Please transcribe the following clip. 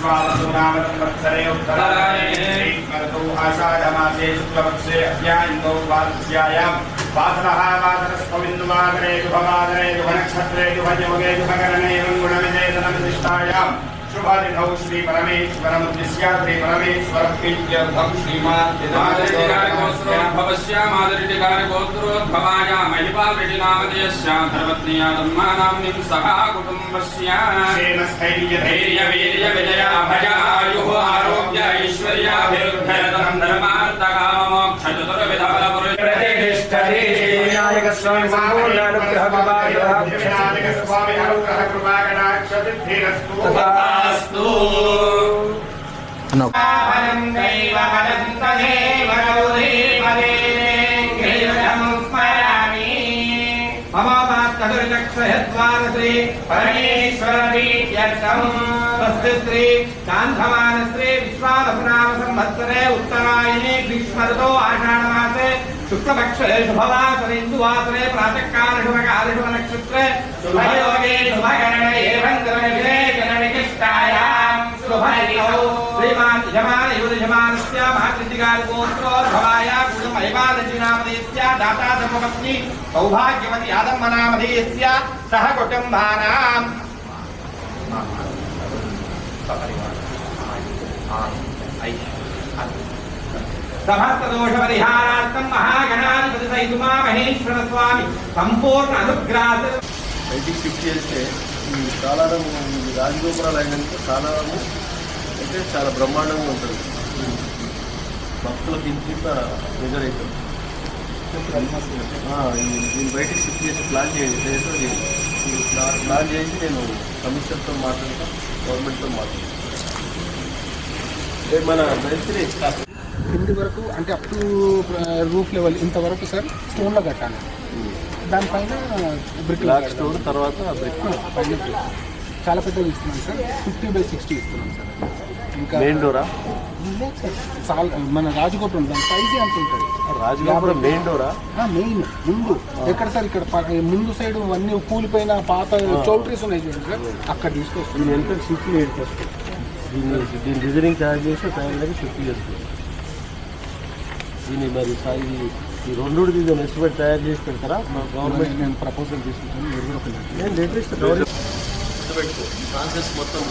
विश्वावसुनामवत्सरे उत्तरायणे आषाढमासे शुक्लपक्षे अद्यायन्तो द्वादश्यायां वासरः वासरस्त्वमिन्दुवादने शुभवादने शुभनक्षत्रे शुभयोगे शुभकरणे गुणविशेषणविशिष्टायां शुभतिथौ श्री परमेश्वरमुद्दिश्य श्री परमेश्वरप्रीत्यर्थं श्रीमाद्रिटिकारगोत्रोद्भवाय महिपालृटिनामधेयस्य धर्मत्न्या धर्मानाम्निं सखा कुटुम्बस्य क्षेमस्थैर्यवीर्यविजयाभयायुः आरोग्य ऐश्वर्याभिवृद्ध्यर्थं धर्मार्थकाममोक्षचतुर्विधफलप्रतिष्ठति विनायकस्वामी संपूर्णानुग्रहकृपायास्तु फलं दैव फलं तदेव गौरी पदे गिरिवरं स्मरामि मम मातुर्दक्षयद्वारश्री परमेश्वरप्रीत्यर्थं स्वस्ति श्री चान्द्रमानश्री विश्वावसुनाम संवत्सरे उत्तरायणे ग्रीष्मऋतौ आषाढमासे शुक्लपक्षे शुभवासरेन्दुवासरे प्रातःकाले शुभकाले शुभनक्षत्रे शुभयोगे शुभकरणे एवं ग्रहविशेषणविशिष्टायां शुभतिथौ श्रीमान् यजमान युवजमानस्य महाकृतिकारगोत्रोद्भवाय कुटुम्बैवालजीनामधेयस्य दाता धर्मपत्नी सौभाग्यवती आदम्बनामधेयस्य सह कुटुम्बानां సమస్తదోషపరిహారార్థం మహాగణాధిపతి సైతుమా మహేశ్వర స్వామి సంపూర్ణ అనుగ్రహ బయటికి షిఫ్ట్ చేస్తే చాలా రాజగోపురాలు అయినందుకు చాలా అయితే చాలా బ్రహ్మాండంగా ఉంటుంది. భక్తులకు ఇంత మెజర్ అవుతుంది. దీన్ని బయటికి షిఫ్ట్ చేసి ప్లాన్ చేయండి. ప్లాన్ చేసి నేను కమిషనర్తో మాట్లాడతాను, గవర్నమెంట్తో మాట్లాడతాను. మన మేస్త్రి కింది వరకు అంటే అప్ టు రూఫ్ లెవెల్ ఇంతవరకు సార్ స్టోన్లో కట్టాలి. దానిపైన బ్రిక్ స్టోన్ తర్వాత బ్రిక్ పైన చాలా పెద్దగా ఇస్తున్నాం సార్. 50/60 ఇస్తున్నాం సార్. ఇంకా మెయిన్ డోరా చాలా మన రాజగోపురం దాని సైజు అంత ఉంటుంది. రాజగోపురం మెయిన్ డోరా మెయిన్ ముందు ఎక్కడ సార్ ఇక్కడ ముందు సైడ్ అన్ని కూలిపోయిన పాత చౌల్ట్రీస్ ఉన్నాయి చూడండి సార్, అక్కడ తీసుకొస్తుంది. దీని ఎంత షిఫ్ట్ చేస్తాం. దీన్ని డిజైనింగ్ తయారు చేసి తయారు షిఫ్ట్ చేస్తుంది. దీన్ని మరి ఈ రెండు దీని ఎస్టిమేట్ తయారు చేసి పెడతారా? మా గవర్నమెంట్ నేను ప్రపోజల్ తీసుకుంటాను. మీరు కూడా నేను లేటెస్ట్ పెట్టుకో ప్రాసెస్ మొత్తం